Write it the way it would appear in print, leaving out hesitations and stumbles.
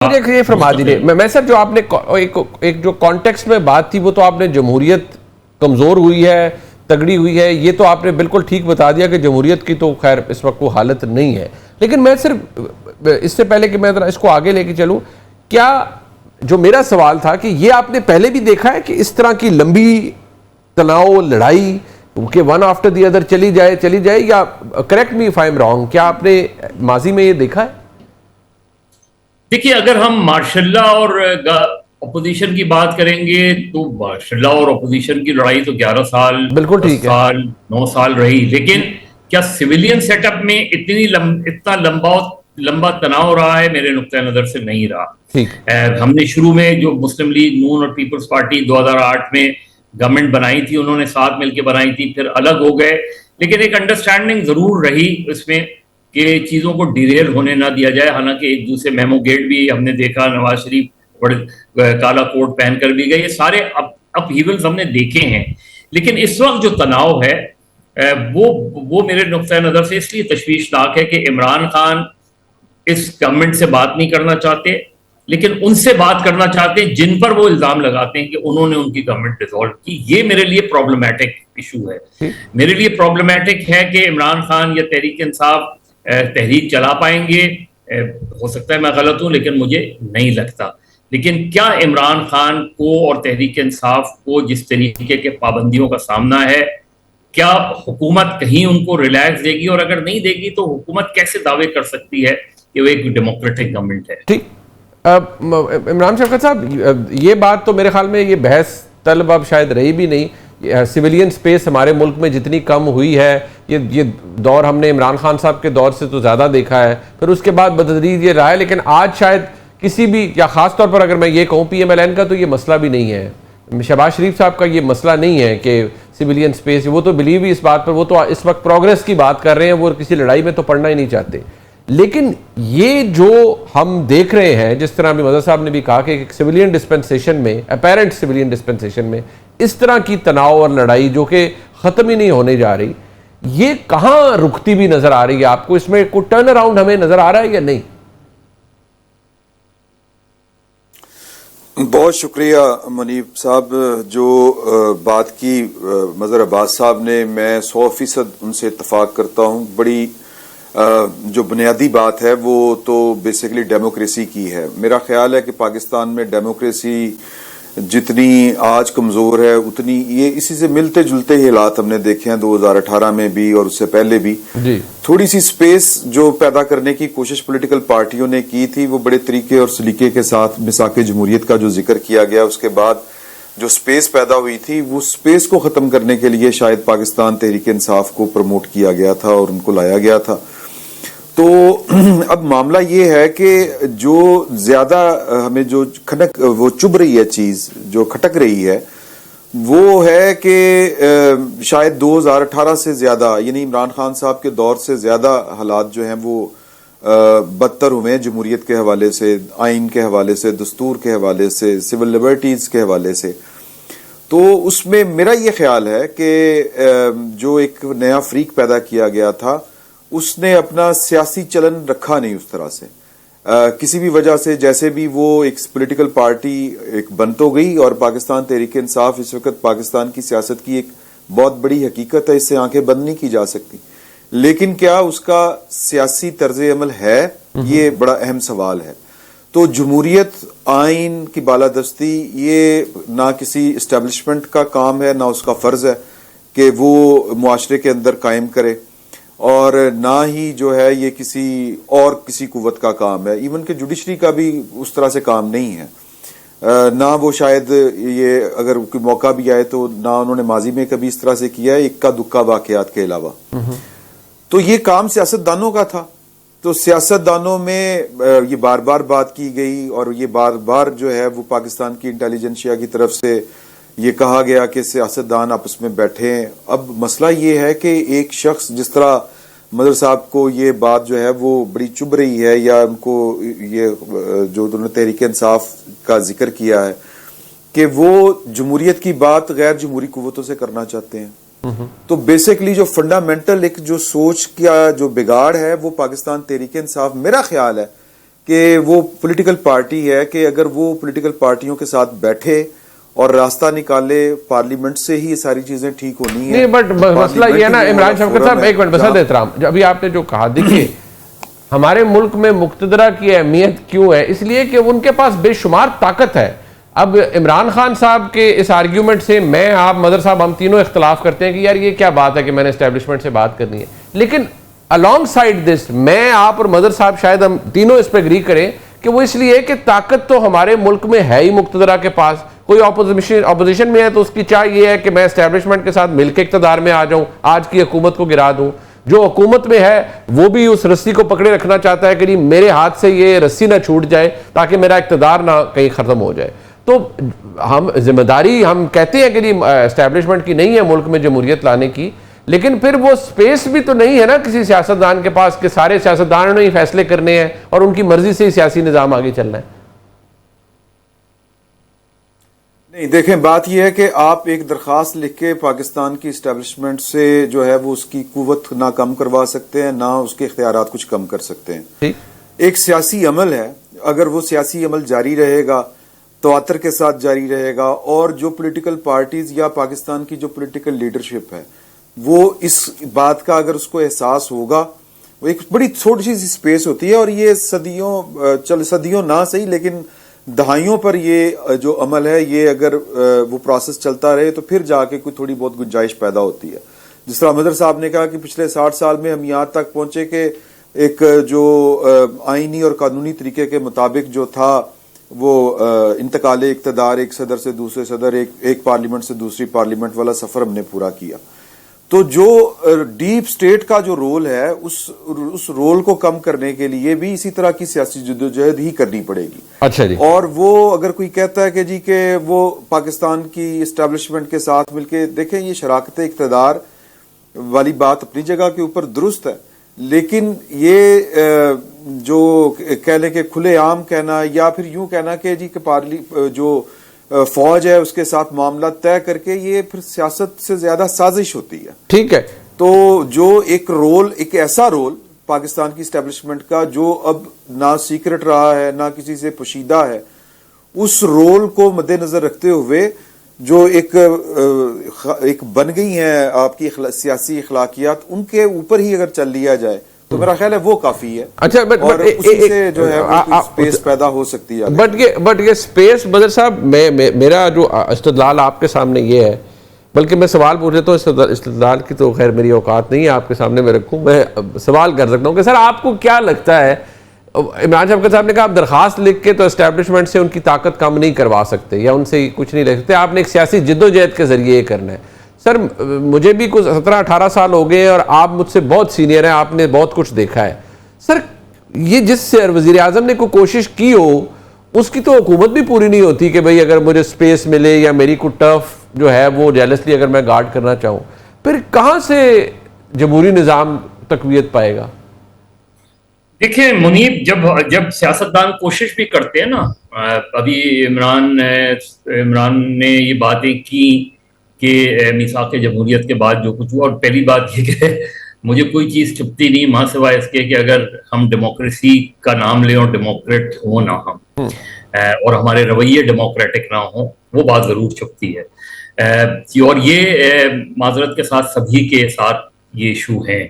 مجھے یہ فرما دیجیے میں سر جو آپ نے ایک جو کانٹیکسٹ میں بات تھی وہ تو آپ نے جمہوریت کمزور ہوئی ہے تگڑی ہوئی ہے یہ تو آپ نے بالکل ٹھیک بتا دیا کہ جمہوریت کی تو خیر اس وقت وہ حالت نہیں ہے لیکن میں صرف اس سے پہلے کہ میں ذرا اس کو آگے لے کے چلوں کیا جو میرا سوال تھا کہ یہ آپ نے پہلے بھی دیکھا ہے کہ اس طرح کی لمبی تناؤ لڑائی کہ ون آفٹر دی ادر چلی جائے یا correct me if I am wrong کیا آپ نے ماضی میں یہ دیکھا ہے؟ دیکھیے اگر ہم ماشاء اللہ اور اپوزیشن کی بات کریں گے تو ماشاء اللہ اور اپوزیشن کی لڑائی تو 11 سال بالکل 10 سال 9 سال رہی لیکن کیا سویلین سیٹ اپ میں اتنا لمبا تناؤ رہا ہے میرے نقطۂ نظر سے نہیں رہا. ہم نے شروع میں جو مسلم لیگ نون اور پیپلز پارٹی 2008 میں گورنمنٹ بنائی تھی انہوں نے ساتھ مل کے بنائی تھی پھر الگ ہو گئے لیکن ایک انڈرسٹینڈنگ ضرور رہی اس میں کہ چیزوں کو ڈیریل ہونے نہ دیا جائے حالانکہ ایک دوسرے میمو گیٹ بھی ہم نے دیکھا نواز شریف بڑے کالا کوٹ پہن کر بھی گئے یہ سارے اپ ہیولز ہم نے دیکھے ہیں لیکن اس وقت جو تناؤ ہے وہ میرے نقطۂ نظر سے اس لیے تشویشناک ہے کہ عمران خان اس گورنمنٹ سے بات نہیں کرنا چاہتے لیکن ان سے بات کرنا چاہتے ہیں جن پر وہ الزام لگاتے ہیں کہ انہوں نے ان کی گورنمنٹ ڈیزالو کی یہ میرے لیے پرابلمٹک ایشو ہے میرے لیے پرابلمٹک ہے کہ عمران خان یا تحریک انصاف تحریک چلا پائیں گے ہو سکتا ہے میں غلط ہوں لیکن مجھے نہیں لگتا لیکن کیا عمران خان کو اور تحریک انصاف کو جس طریقے کے پابندیوں کا سامنا ہے کیا حکومت کہیں ان کو ریلیکس دے گی اور اگر نہیں دے گی تو حکومت کیسے دعوے کر سکتی ہے کہ وہ ایک ڈیموکریٹک گورنمنٹ ہے؟ عمران شوکت صاحب یہ بات تو میرے خیال میں یہ بحث طلب اب شاید رہی بھی نہیں سویلین سپیس ہمارے ملک میں جتنی کم ہوئی ہے یہ دور ہم نے عمران خان صاحب کے دور سے تو زیادہ دیکھا ہے پھر اس کے بعد بتدریج یہ رہا ہے لیکن آج شاید کسی بھی یا خاص طور پر اگر میں یہ کہوں پی ایم ایل این کا تو یہ مسئلہ بھی نہیں ہے شہباز شریف صاحب کا یہ مسئلہ نہیں ہے کہ سویلین سپیس وہ تو بلیو ہی اس بات پر وہ تو اس وقت پروگریس کی بات کر رہے ہیں وہ کسی لڑائی میں تو پڑھنا ہی نہیں چاہتے لیکن یہ جو ہم دیکھ رہے ہیں جس طرح ابھی مظہر صاحب نے بھی کہا کہ ایک سویلین ڈسپنسیشن میں اپیرنٹ سویلین ڈسپنسیشن میں اس طرح کی تناؤ اور لڑائی جو کہ ختم ہی نہیں ہونے جا رہی یہ کہاں رکتی بھی نظر آ رہی ہے آپ کو اس میں کوئی ٹرن اراؤنڈ ہمیں نظر آ رہا ہے یا نہیں؟ بہت شکریہ منیب صاحب جو بات کی مظہر عباس صاحب نے میں 100% ان سے اتفاق کرتا ہوں بڑی جو بنیادی بات ہے وہ تو بیسیکلی ڈیموکریسی کی ہے میرا خیال ہے کہ پاکستان میں ڈیموکریسی جتنی آج کمزور ہے اتنی یہ اسی سے ملتے جلتے ہی حالات ہم نے دیکھے ہیں 2018 میں بھی اور اس سے پہلے بھی تھوڑی سی سپیس جو پیدا کرنے کی کوشش پولیٹیکل پارٹیوں نے کی تھی وہ بڑے طریقے اور سلیقے کے ساتھ میثاق جمہوریت کا جو ذکر کیا گیا اس کے بعد جو سپیس پیدا ہوئی تھی وہ سپیس کو ختم کرنے کے لیے شاید پاکستان تحریک انصاف کو پروموٹ کیا گیا تھا اور ان کو لایا گیا تھا تو اب معاملہ یہ ہے کہ جو زیادہ ہمیں جو وہ چبھ رہی ہے چیز جو کھٹک رہی ہے وہ ہے کہ شاید 2018 سے زیادہ یعنی عمران خان صاحب کے دور سے زیادہ حالات جو ہیں وہ بدتر ہوئے ہیں جمہوریت کے حوالے سے آئین کے حوالے سے دستور کے حوالے سے سول لبرٹیز کے حوالے سے تو اس میں میرا یہ خیال ہے کہ جو ایک نیا فریق پیدا کیا گیا تھا اس نے اپنا سیاسی چلن رکھا نہیں اس طرح سے کسی بھی وجہ سے جیسے بھی وہ ایک پولیٹیکل پارٹی ایک بن تو گئی اور پاکستان تحریک انصاف اس وقت پاکستان کی سیاست کی ایک بہت بڑی حقیقت ہے اس سے آنکھیں بند نہیں کی جا سکتی لیکن کیا اس کا سیاسی طرز عمل ہے یہ بڑا اہم سوال ہے تو جمہوریت آئین کی بالادستی یہ نہ کسی اسٹیبلشمنٹ کا کام ہے نہ اس کا فرض ہے کہ وہ معاشرے کے اندر قائم کرے اور نہ ہی جو ہے یہ کسی قوت کا کام ہے ایون کہ جوڈیشری کا بھی اس طرح سے کام نہیں ہے نہ وہ شاید یہ اگر کوئی موقع بھی آئے تو نہ انہوں نے ماضی میں کبھی اس طرح سے کیا ہے اکا دکا واقعات کے علاوہ تو یہ کام سیاست دانوں کا تھا تو سیاست دانوں میں یہ بار بار بات کی گئی اور یہ بار بار جو ہے وہ پاکستان کی انٹیلیجنسیا کی طرف سے یہ کہا گیا کہ سیاست دان آپس میں بیٹھے ہیں اب مسئلہ یہ ہے کہ ایک شخص جس طرح مظہر صاحب کو یہ بات جو ہے وہ بڑی چبھ رہی ہے یا ان کو یہ جو انہوں نے تحریک انصاف کا ذکر کیا ہے کہ وہ جمہوریت کی بات غیر جمہوری قوتوں سے کرنا چاہتے ہیں تو بیسیکلی جو فنڈامنٹل ایک جو سوچ کا جو بگاڑ ہے وہ پاکستان تحریک انصاف میرا خیال ہے کہ وہ پولیٹیکل پارٹی ہے کہ اگر وہ پولیٹیکل پارٹیوں کے ساتھ بیٹھے اور راستہ نکالے پارلیمنٹ سے ہی یہ ساری چیزیں ٹھیک ہونی ہیں. بٹ مسئلہ یہ ہے نا عمران شوکت صاحب، ایک منٹ بس احترام، ابھی آپ نے جو کہا، دیکھیے ہمارے ملک میں مقتدرہ کی اہمیت کیوں ہے؟ اس لیے کہ ان کے پاس بے شمار طاقت ہے. اب عمران خان صاحب کے اس آرگیومنٹ سے میں، آپ، مدر صاحب، ہم تینوں اختلاف کرتے ہیں کہ یار یہ کیا بات ہے کہ میں نے اسٹیبلشمنٹ سے بات کرنی ہے، لیکن along side this میں، آپ اور مدر صاحب شاید ہم تینوں اس پہ اگری کریں کہ وہ اس لیے کہ طاقت تو ہمارے ملک میں ہے ہی مقتدرہ کے پاس. کوئی اپوزیشن میں ہے تو اس کی چاہ یہ ہے کہ میں اسٹیبلشمنٹ کے ساتھ مل کے اقتدار میں آ جاؤں، آج کی حکومت کو گرا دوں. جو حکومت میں ہے وہ بھی اس رسی کو پکڑے رکھنا چاہتا ہے کہ نہیں میرے ہاتھ سے یہ رسی نہ چھوٹ جائے تاکہ میرا اقتدار نہ کہیں ختم ہو جائے. تو ہم ذمہ داری ہم کہتے ہیں کہ نہیں اسٹیبلشمنٹ کی نہیں ہے ملک میں جمہوریت لانے کی، لیکن پھر وہ سپیس بھی تو نہیں ہے نا کسی سیاستدان کے پاس کہ سارے سیاستدانوں نے ہی فیصلے کرنے ہیں اور ان کی مرضی سے ہی سیاسی نظام آگے چلنا ہے. نہیں دیکھیں، بات یہ ہے کہ آپ ایک درخواست لکھ کے پاکستان کی اسٹیبلشمنٹ سے جو ہے وہ اس کی قوت نہ کم کروا سکتے ہیں، نہ اس کے اختیارات کچھ کم کر سکتے ہیں. ایک سیاسی عمل ہے، اگر وہ سیاسی عمل جاری رہے گا، تواتر کے ساتھ جاری رہے گا، اور جو پولیٹیکل پارٹیز یا پاکستان کی جو پولیٹیکل لیڈرشپ ہے وہ اس بات کا اگر اس کو احساس ہوگا، وہ ایک بڑی چھوٹی سی سپیس ہوتی ہے اور یہ صدیوں نہ صحیح لیکن دہائیوں پر یہ جو عمل ہے یہ اگر وہ پروسیس چلتا رہے تو پھر جا کے کوئی تھوڑی بہت گنجائش پیدا ہوتی ہے. جس طرح مدر صاحب نے کہا کہ پچھلے 60 سال میں ہم یہاں تک پہنچے کہ ایک جو آئینی اور قانونی طریقے کے مطابق جو تھا وہ انتقال اقتدار ایک صدر سے دوسرے صدر، ایک پارلیمنٹ سے دوسری پارلیمنٹ والا سفر ہم نے پورا کیا. تو جو ڈیپ سٹیٹ کا جو رول ہے اس رول کو کم کرنے کے لیے بھی اسی طرح کی سیاسی جدوجہد ہی کرنی پڑے گی. اچھا جی. اور وہ اگر کوئی کہتا ہے کہ جی کہ وہ پاکستان کی اسٹیبلشمنٹ کے ساتھ مل کے، دیکھیں یہ شراکت اقتدار والی بات اپنی جگہ کے اوپر درست ہے، لیکن یہ جو کہہ لیں کہ کھلے عام کہنا یا پھر یوں کہنا کہ جی کہ جو فوج ہے اس کے ساتھ معاملہ طے کر کے، یہ پھر سیاست سے زیادہ سازش ہوتی ہے. ٹھیک ہے. تو جو ایک ایسا رول پاکستان کی اسٹیبلشمنٹ کا جو اب نہ سیکرٹ رہا ہے نہ کسی سے پوشیدہ ہے، اس رول کو مد نظر رکھتے ہوئے جو ایک بن گئی ہیں آپ کی سیاسی اخلاقیات، ان کے اوپر ہی اگر چل لیا جائے تو میرا خیال ہے وہ کافی ہے. اچھا، اور اسی سے جو ہے سپیس پیدا ہو سکتی ہے. بٹ یہ سپیس بدر صاحب، میرا جو استدلال آپ کے سامنے یہ ہے، بلکہ میں سوال پوچھ لیتا ہوں، استدلال کی تو خیر میری اوقات نہیں ہے آپ کے سامنے میں رکھوں، میں سوال کر سکتا ہوں کہ سر آپ کو کیا لگتا ہے، عمران شوکت صاحب نے کہا آپ درخواست لکھ کے تو اسٹیبلشمنٹ سے ان کی طاقت کم نہیں کروا سکتے یا ان سے کچھ نہیں لکھ سکتے، آپ نے ایک سیاسی جدوجہد کے ذریعے یہ کرنا ہے. سر مجھے بھی کچھ 17-18 سال ہو گئے اور آپ مجھ سے بہت سینئر ہیں، آپ نے بہت کچھ دیکھا ہے. سر یہ جس وزیر اعظم نے کوئی کوشش کی ہو اس کی تو حکومت بھی پوری نہیں ہوتی کہ بھئی اگر مجھے سپیس ملے یا میری کوئی ٹرف جو ہے وہ جیلسلی اگر میں گارڈ کرنا چاہوں، پھر کہاں سے جمہوری نظام تقویت پائے گا؟ دیکھیں منیب، جب سیاستدان کوشش بھی کرتے ہیں نا، ابھی عمران نے یہ باتیں کی کہ میثاق جمہوریت کے بعد جو کچھ ہوا، اور پہلی بات یہ کہ مجھے کوئی چیز چھپتی نہیں ماں سوائے اس کے کہ اگر ہم ڈیموکریسی کا نام لیں اور ڈیموکریٹ ہوں نہ ہم، اور ہمارے رویے ڈیموکریٹک نہ ہوں، وہ بات ضرور چھپتی ہے. اور یہ معذرت کے ساتھ سبھی کے ساتھ یہ ایشو ہیں.